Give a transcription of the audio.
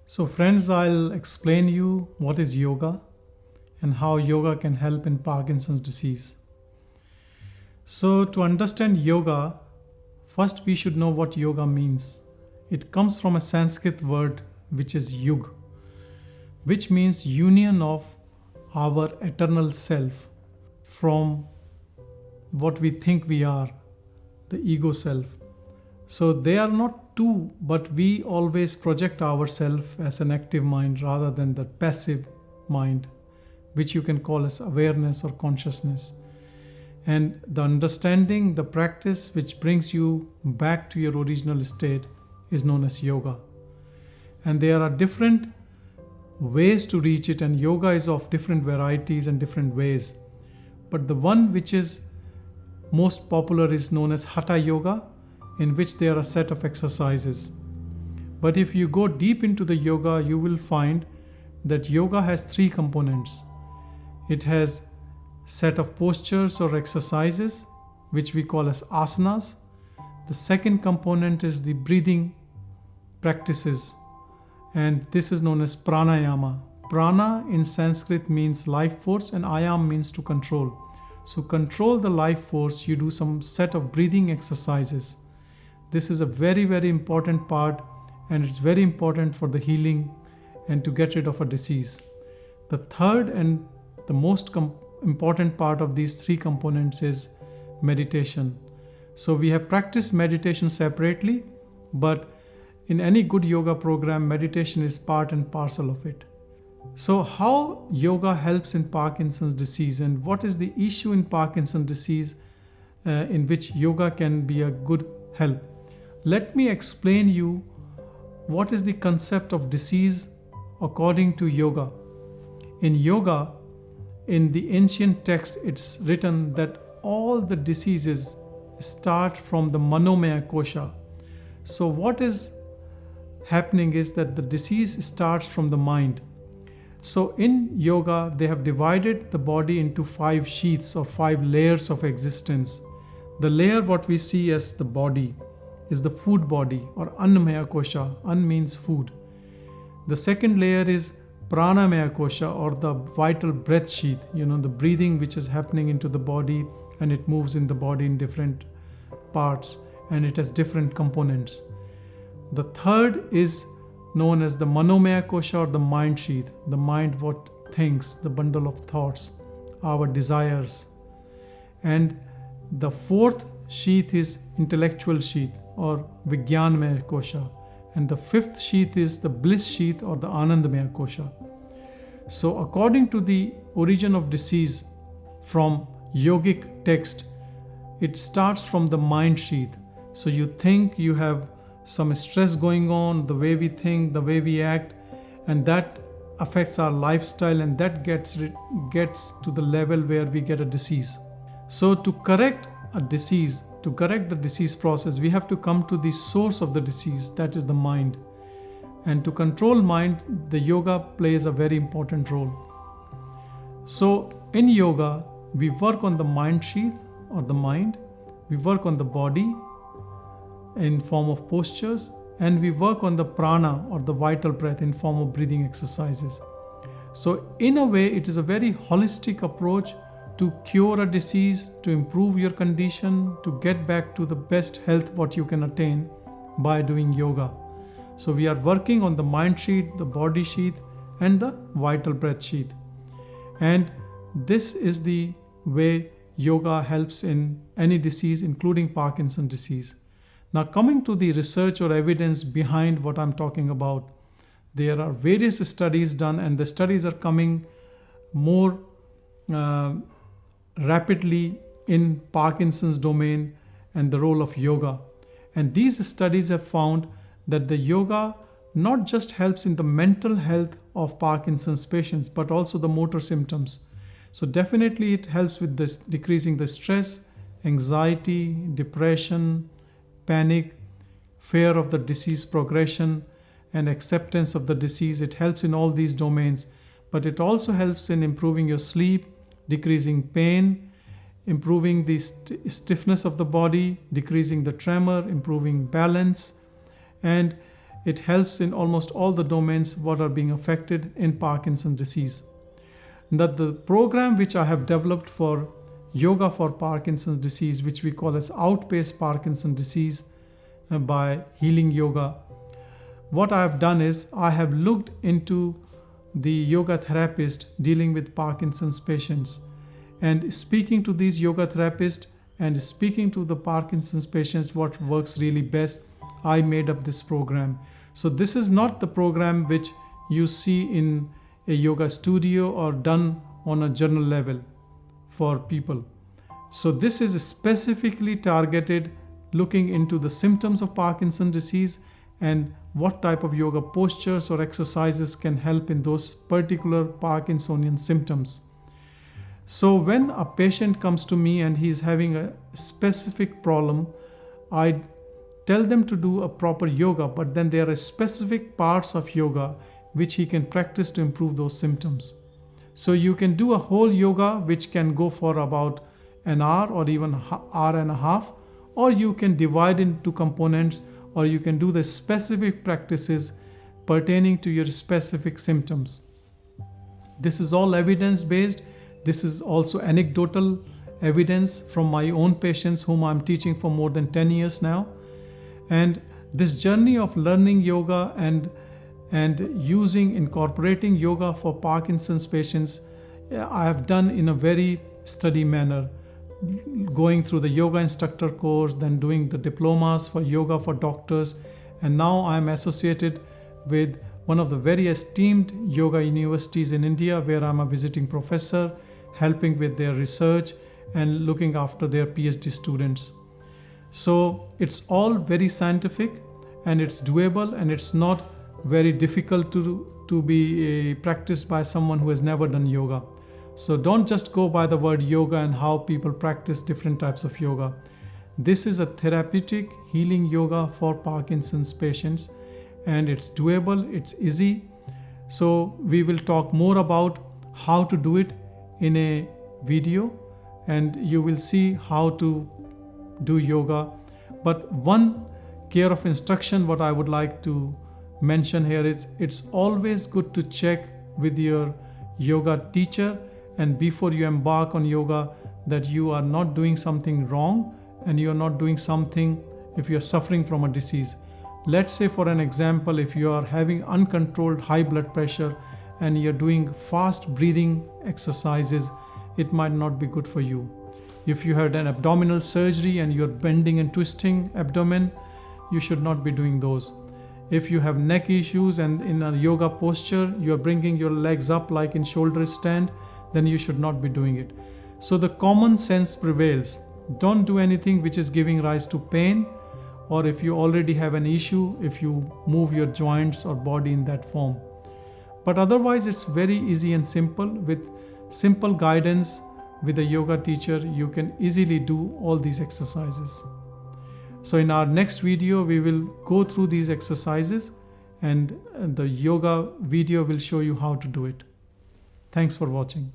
So friends, I'll explain you what is yoga and how yoga can help in Parkinson's disease. So to understand yoga, first we should know what yoga means. It comes from a Sanskrit word which is yug, which means union of our eternal self from what we think we are, the ego self. So they are not two, but we always project ourselves as an active mind rather than the passive mind, which you can call as awareness or consciousness. And the understanding, the practice which brings you back to your original state is known as yoga. And there are different ways to reach it, and yoga is of different varieties and different ways. But the one which is most popular is known as Hatha Yoga, in which there are a set of exercises. But if you go deep into the yoga, you will find that yoga has three components. It has set of postures or exercises, which we call as asanas. The second component is the breathing practices, and this is known as pranayama. Prana in Sanskrit means life force, and ayam means to control. So control the life force, you do some set of breathing exercises. This is a very, very important part, and it's very important for the healing and to get rid of a disease. The third and the most important part of these three components is meditation. So we have practiced meditation separately, but in any good yoga program, meditation is part and parcel of it. So how yoga helps in Parkinson's disease, and what is the issue in Parkinson's disease in which yoga can be a good help? Let me explain you what is the concept of disease according to yoga. In yoga, in the ancient text, it's written that all the diseases start from the manomaya kosha. So what is happening is that the disease starts from the mind. So in yoga, they have divided the body into 5 sheaths or 5 layers of existence. The layer what we see as the body is the food body, or annamaya kosha. An means food. The second layer is pranamaya kosha, or the vital breath sheath, the breathing which is happening into the body, and it moves in the body in different parts, and it has different components. The third is known as the manomaya kosha, or the mind sheath. The mind what thinks, the bundle of thoughts, our desires. And the fourth sheath is intellectual sheath, or Vijnanmaya kosha, and the fifth sheath is the bliss sheath, or the Anandamaya kosha. So according to the origin of disease from yogic text, it starts from the mind sheath. So you think you have some stress going on, the way we think, the way we act, and that affects our lifestyle, and that gets to the level where we get a disease. So to correct a disease, to correct the disease process, we have to come to the source of the disease, that is the mind. And to control mind, the yoga plays a very important role. So in yoga, we work on the mind sheath, or the mind. We work on the body in form of postures, and we work on the prana, or the vital breath, in form of breathing exercises. So in a way, it is a very holistic approach to cure a disease, to improve your condition, to get back to the best health what you can attain by doing yoga. So we are working on the mind sheath, the body sheath, and the vital breath sheath. And this is the way yoga helps in any disease, including Parkinson's disease. Now coming to the research or evidence behind what I'm talking about, there are various studies done, and the studies are coming more rapidly in Parkinson's domain and the role of yoga. And these studies have found that the yoga not just helps in the mental health of Parkinson's patients, but also the motor symptoms. So definitely it helps with this, decreasing the stress, anxiety, depression, panic, fear of the disease progression, and acceptance of the disease. It helps in all these domains, but it also helps in improving your sleep, decreasing pain, improving the stiffness of the body, decreasing the tremor, improving balance, and it helps in almost all the domains what are being affected in Parkinson's disease. That the program which I have developed for yoga for Parkinson's disease, which we call as Outpace Parkinson's disease by Healing Yoga, what I have done is I have looked into the yoga therapist dealing with Parkinson's patients, and speaking to these yoga therapists and speaking to the Parkinson's patients what works really best, I made up this program. So this is not the program which you see in a yoga studio or done on a journal level for people. So this is specifically targeted looking into the symptoms of Parkinson's disease and what type of yoga postures or exercises can help in those particular Parkinsonian symptoms. So when a patient comes to me and he's having a specific problem, I tell them to do a proper yoga, but then there are specific parts of yoga which he can practice to improve those symptoms. So you can do a whole yoga which can go for about an hour or even an hour and a half, or you can divide into components, or you can do the specific practices pertaining to your specific symptoms. This is all evidence-based. This is also anecdotal evidence from my own patients whom I'm teaching for more than 10 years now. And this journey of learning yoga and incorporating yoga for Parkinson's patients, I have done in a very steady manner, going through the yoga instructor course, then doing the diplomas for yoga for doctors, and now I'm associated with one of the very esteemed yoga universities in India, where I'm a visiting professor, helping with their research and looking after their PhD students. So it's all very scientific and it's doable, and it's not very difficult to be practiced by someone who has never done yoga. So don't just go by the word yoga and how people practice different types of yoga. This is a therapeutic healing yoga for Parkinson's patients, and it's doable, it's easy. So we will talk more about how to do it in a video, and you will see how to do yoga. But one care of instruction what I would like to mention here is it's always good to check with your yoga teacher and before you embark on yoga that you are not doing something wrong and you are not doing something if you are suffering from a disease. Let's say for an example, if you are having uncontrolled high blood pressure and you're doing fast breathing exercises, it might not be good for you. If you had an abdominal surgery and you're bending and twisting abdomen, you should not be doing those. If you have neck issues and in a yoga posture, you're bringing your legs up like in shoulder stand, then you should not be doing it. So the common sense prevails. Don't do anything which is giving rise to pain, or if you already have an issue, if you move your joints or body in that form. But otherwise, it's very easy and simple. With simple guidance with a yoga teacher, you can easily do all these exercises. So in our next video, we will go through these exercises, and the yoga video will show you how to do it. Thanks for watching.